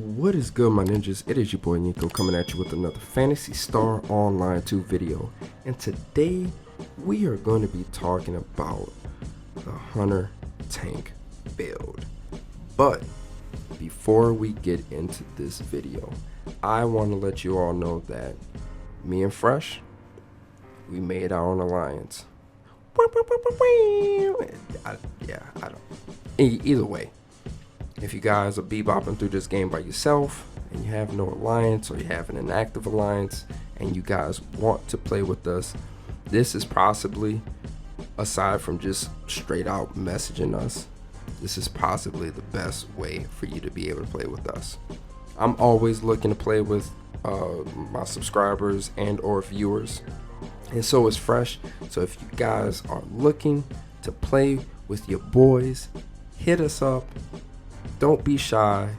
What is good, my ninjas? It is your boy Yinkoh coming at you with another Phantasy Star Online 2 video. And today we are going to be talking about the Hunter tank build. But before we get into this video, I want to let you all know that me and Fresh, we made our own alliance. Either way, if you guys are bebopping through this game by yourself and you have no alliance, or you have an inactive alliance and you guys want to play with us, this is possibly, aside from just straight out messaging us, this is possibly the best way for you to be able to play with us. I'm always looking to play with my subscribers and or viewers, and so is Fresh. So if you guys are looking to play with your boys, hit us up. Don't be shy.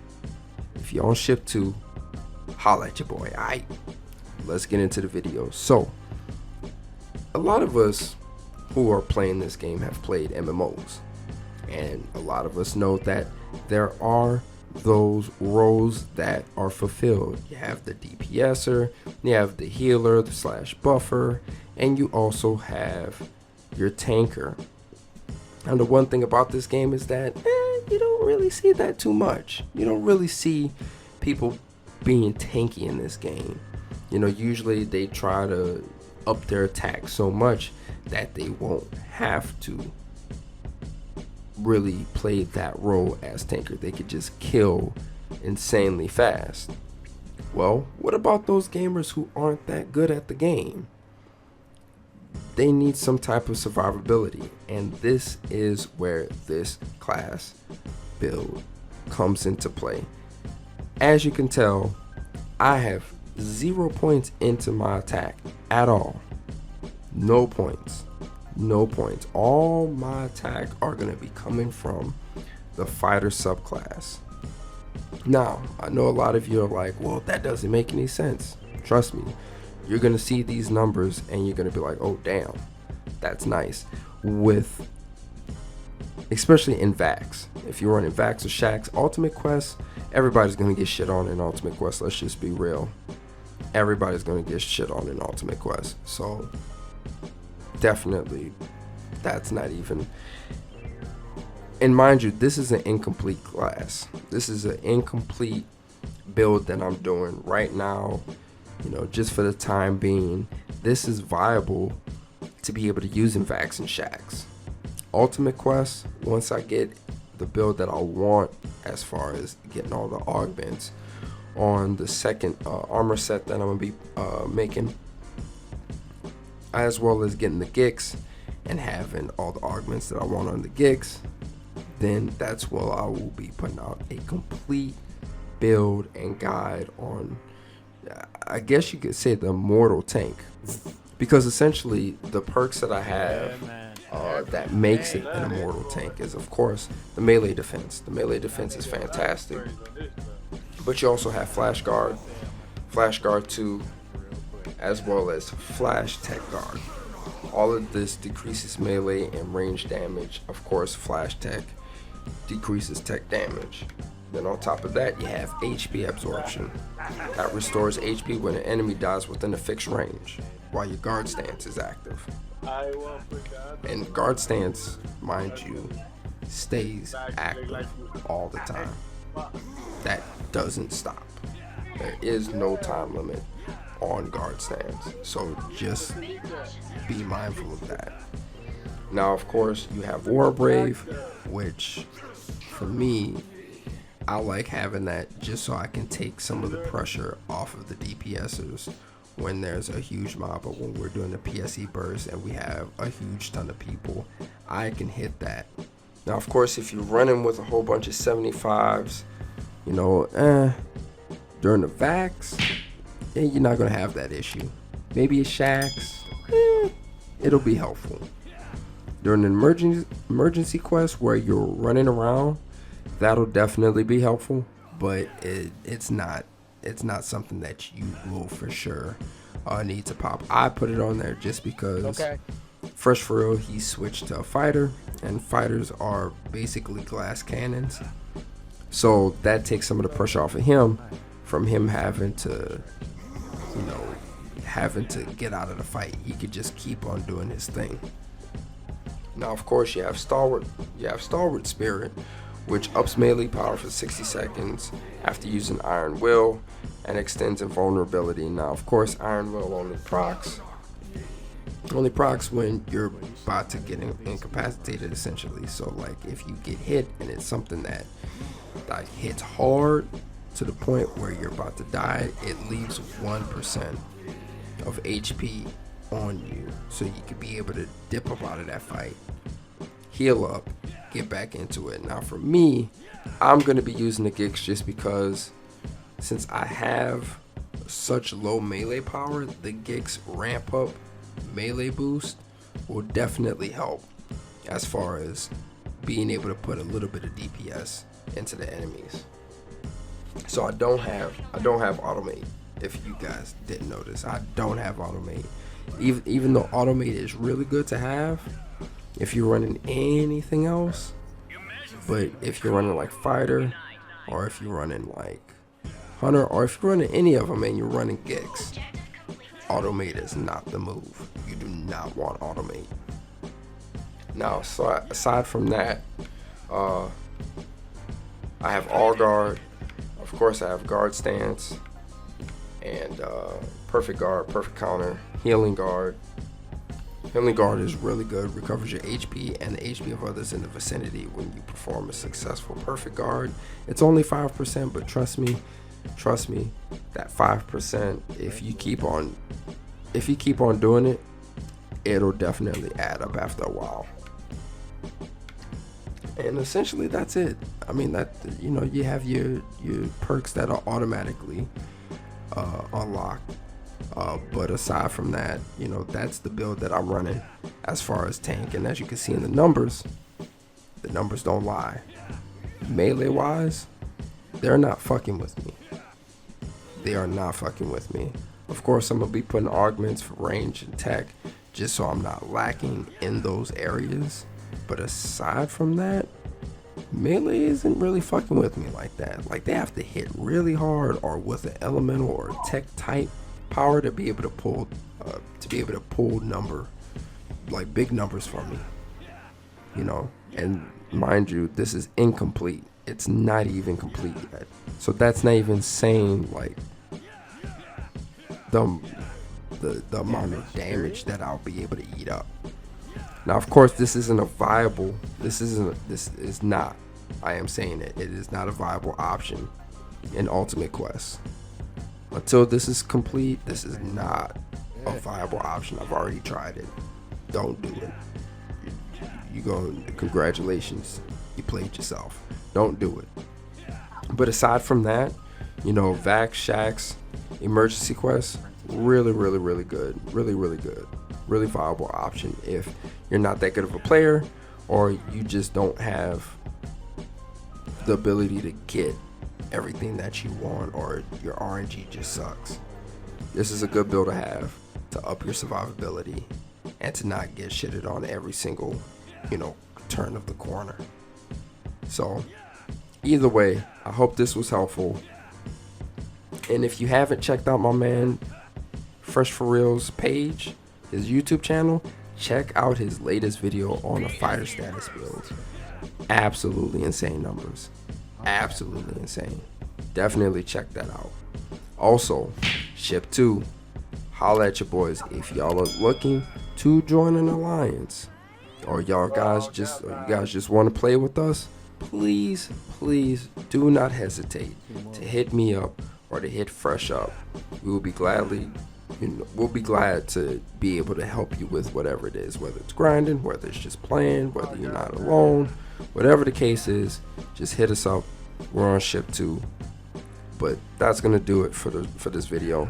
If you're on ship 2, holla at your boy. Alright, let's get into the video. So a lot of us who are playing this game have played MMOs, and a lot of us know that there are those roles that are fulfilled. You have the DPSer, you have the healer / buffer, and you also have your tanker. And the one thing about this game is that you don't really see that too much. You don't really see people being tanky in this game. You know, usually they try to up their attack so much that they won't have to really play that role as tanker. They could just kill insanely fast. Well, what about those gamers who aren't that good at the game? They need some type of survivability, and this is where this class build comes into play. As you can tell, I have 0 points into my attack at all. No points. All my attack are going to be coming from the fighter subclass. Now, I know a lot of you are like, well, that doesn't make any sense. Trust me, you're going to see these numbers and you're going to be like, oh damn, that's nice. With, especially in Vax, if you're running Vax or Shax, Ultimate Quest, everybody's going to get shit on in Ultimate Quest. Let's just be real. Everybody's going to get shit on in Ultimate Quest. So definitely, that's not even. And mind you, this is an incomplete class. This is an incomplete build that I'm doing right now. You know, just for the time being, this is viable to be able to use in Vax and Shax. Ultimate Quest, once I get the build that I want, as far as getting all the augments on the second armor set that I'm going to be making, as well as getting the Gix and having all the augments that I want on the Gix, then that's when I will be putting out a complete build and guide on, I guess you could say, the Immortal tank. Because essentially the perks that I have that makes it an Immortal tank is, of course, the melee defense. The melee defense is fantastic, but you also have Flash Guard 2, as well as Flash Tech Guard. All of this decreases melee and range damage. Of course, Flash Tech decreases tech damage. Then on top of that, you have HP absorption. That restores HP when an enemy dies within a fixed range, while your guard stance is active. And guard stance, mind you, stays active all the time. That doesn't stop. There is no time limit on guard stance, so just be mindful of that. Now, of course, you have War Brave, which for me, I like having that just so I can take some of the pressure off of the DPSers when there's a huge mob, or when we're doing the PSE burst and we have a huge ton of people, I can hit that. Now, of course, if you're running with a whole bunch of 75s, you know, during the Vax, you're not going to have that issue. Maybe a Shax, it'll be helpful. During an emergency quest where you're running around, that'll definitely be helpful, but it's not something that you will for sure need to pop. I put it on there just because Fresh for real, he switched to a fighter, and fighters are basically glass cannons. So that takes some of the pressure off of him, from him having to, you know, having to get out of the fight. He could just keep on doing his thing. Now, of course, you have Stalwart Spirit, which ups melee power for 60 seconds after using Iron Will and extends invulnerability. Now, of course, Iron Will only procs when you're about to get incapacitated, essentially. So, like, if you get hit and it's something that hits hard to the point where you're about to die, it leaves 1% of HP on you, so you could be able to dip up out of that fight, heal up, get back into it. Now for me, I'm going to be using the Gix just because since I have such low melee power, the Gix ramp up melee boost will definitely help as far as being able to put a little bit of DPS into the enemies. So I don't have automate. If you guys didn't notice, I don't have automate. Even though automate is really good to have if you're running anything else, but if you're running like fighter, or if you're running like hunter, or if you're running any of them and you're running Gix, automate is not the move. You do not want automate. Now, so aside from that, I have all guard. Of course, I have guard stance and perfect guard, perfect counter, healing guard. Healing guard is really good, recovers your HP and the HP of others in the vicinity when you perform a successful perfect guard. It's only 5%, but trust me, that 5%, if you keep on doing it, it'll definitely add up after a while. And essentially that's it. I mean, that, you know, you have your perks that are automatically unlocked. But aside from that, you know, that's the build that I'm running as far as tank. And as you can see in the numbers don't lie. Melee wise, they're not fucking with me. They are not fucking with me. Of course, I'm gonna be putting augments for range and tech just so I'm not lacking in those areas. But aside from that, melee isn't really fucking with me like that. Like, they have to hit really hard or with an elemental or tech type power to be able to pull like big numbers for me, you know. And mind you, this is incomplete. It's not even complete yet, so that's not even saying like the amount of damage that I'll be able to eat up. Now, of course, this is not, I am saying it is not a viable option in Ultimate Quest. Until this is complete, this is not a viable option. I've already tried it. Don't do it. You go, congratulations, you played yourself. Don't do it. But aside from that, you know, Vax, Shax, emergency quests, really good. Really good. Really viable option if you're not that good of a player, or you just don't have the ability to get everything that you want, or your RNG just sucks. This is a good build to have to up your survivability and to not get shitted on every single, you know, turn of the corner. So either way, I hope this was helpful. And if you haven't checked out my man Fresh for Real's page, his YouTube channel, check out his latest video on a fighter status build. Absolutely insane numbers. Absolutely insane. Definitely check that out. Also, Ship 2, holla at your boys if y'all are looking to join an alliance, or you guys just want to play with us. Please do not hesitate to hit me up or to hit Fresh up. We'll be glad to be able to help you with whatever it is, whether it's grinding, whether it's just playing, whether you're not alone, whatever the case is. Just hit us up. We're on Ship 2. But that's gonna do it for this video.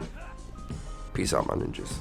Peace out, my ninjas.